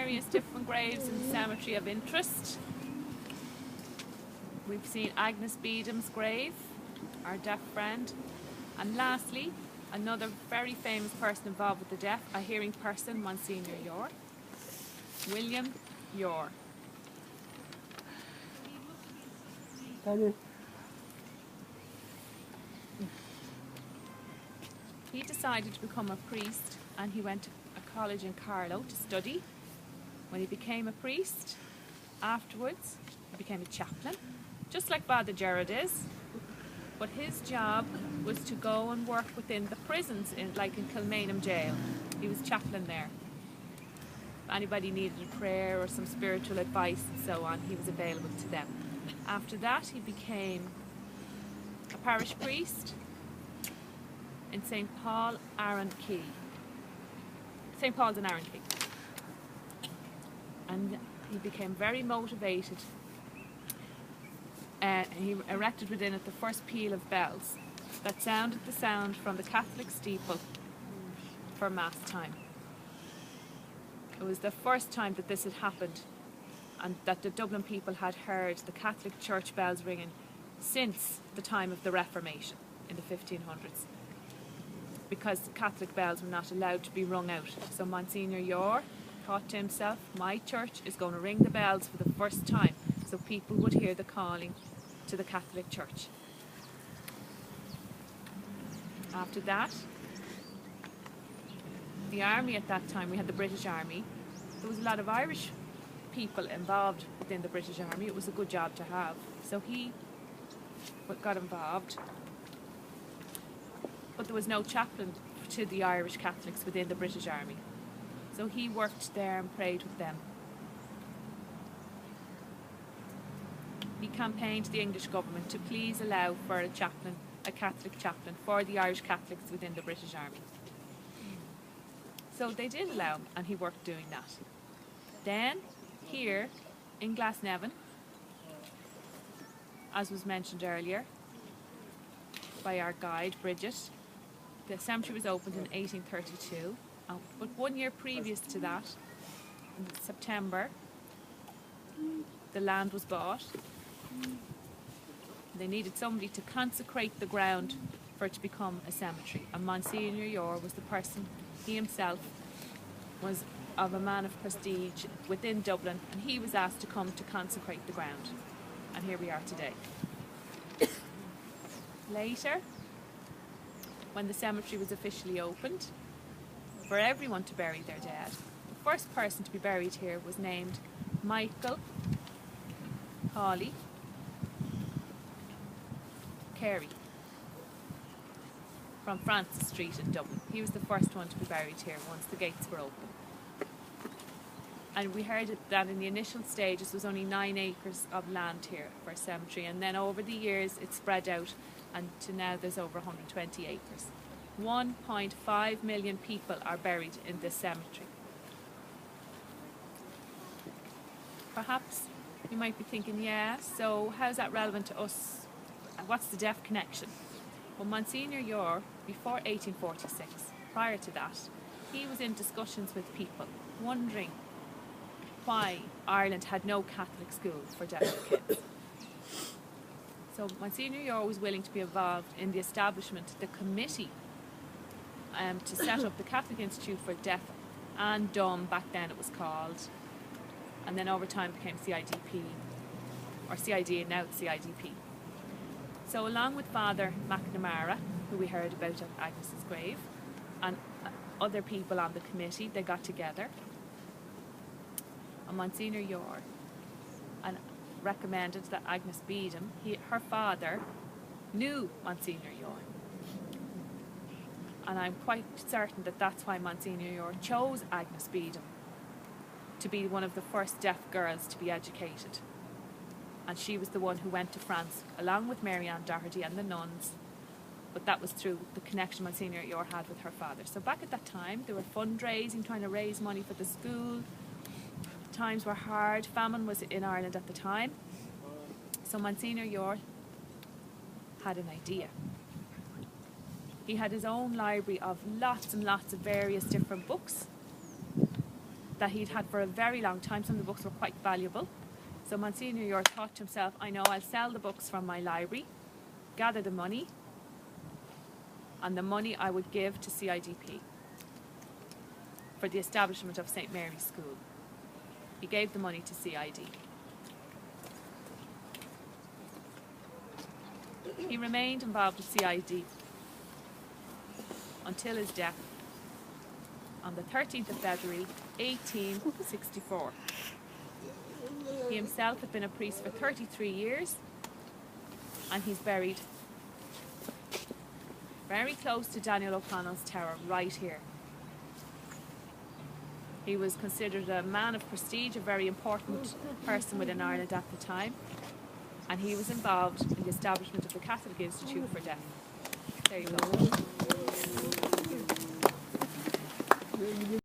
various different graves in the cemetery of interest. We've seen Agnes Beedham's grave, our deaf friend. And lastly, another very famous person involved with the deaf, a hearing person, Monsignor Yore. William Yore. He decided to become a priest, and he went to a college in Carlow to study. When he became a priest, afterwards he became a chaplain, just like Father Gerard is. But his job was to go and work within the prisons, like in Kilmainham jail. He was chaplain there. If anybody needed a prayer or some spiritual advice and so on, he was available to them. After that, he became a parish priest in St. Paul, Arran Key. St. Paul's in Arran Key. And he became very motivated. He erected within it the first peal of bells that sounded the sound from the Catholic steeple for Mass time. It was the first time that this had happened, and that the Dublin people had heard the Catholic church bells ringing since the time of the Reformation in the 1500s, because Catholic bells were not allowed to be rung out. So Monsignor Yore thought to himself, my church is going to ring the bells for the first time, so people would hear the calling to the Catholic Church. After that, the army at that time, we had the British Army. There was a lot of Irish people involved within the British Army. It was a good job to have. So he got involved. But there was no chaplain to the Irish Catholics within the British Army. So he worked there and prayed with them. He campaigned the English government to please allow for a chaplain, a Catholic chaplain, for the Irish Catholics within the British Army. So they did allow him, and he worked doing that. Then, here in Glasnevin, as was mentioned earlier by our guide, Bridget, the cemetery was opened in 1832, but 1 year previous to that, in September, the land was bought. They needed somebody to consecrate the ground for it to become a cemetery, and Monsignor Yore was the person. He himself was of a man of prestige within Dublin, and he was asked to come to consecrate the ground, and here we are today. Later, when the cemetery was officially opened for everyone to bury their dead, the first person to be buried here was named Michael Hawley Carey from Francis Street in Dublin. He was the first one to be buried here once the gates were open. And we heard that in the initial stages there was only 9 acres of land here for a cemetery, and then over the years it spread out, and to now there's over 120 acres. 1.5 million people are buried in this cemetery. Perhaps you might be thinking, yeah, so how's that relevant to us? What's the deaf connection? Well, Monsignor Yore, before 1846, prior to that, he was in discussions with people, wondering why Ireland had no Catholic school for deaf kids. So Monsignor Yore was willing to be involved in the establishment of the committee to set up the Catholic Institute for Deaf and Dumb, back then it was called, and then over time became CIDP, or CID, and now it's CIDP. So along with Father McNamara, who we heard about at Agnes's grave, and other people on the committee, they got together, and Monsignor Yore, and recommended that Agnes Beedham, her father, knew Monsignor Yore. And I'm quite certain that that's why Monsignor Yore chose Agnes Beedham to be one of the first deaf girls to be educated. And she was the one who went to France along with Mary Ann Doherty and the nuns, but that was through the connection Monsignor Yore had with her father. So back at that time, they were fundraising, trying to raise money for the school. Times were hard. Famine was in Ireland at the time. So Monsignor Yore had an idea. He had his own library of lots and lots of various different books. that he'd had for a very long time. Some of the books were quite valuable. So Monsignor Yore thought to himself, I know I'll sell the books from my library, gather the money, and the money I would give to CIDP for the establishment of St. Mary's School. He gave the money to CID. He remained involved with CID until his death on the 13th of February 1864. He himself had been a priest for 33 years, and he's buried very close to Daniel O'Connell's tower, right here. He was considered a man of prestige, a very important person within Ireland at the time, and he was involved in the establishment of the Catholic Institute for Deaf. There you go.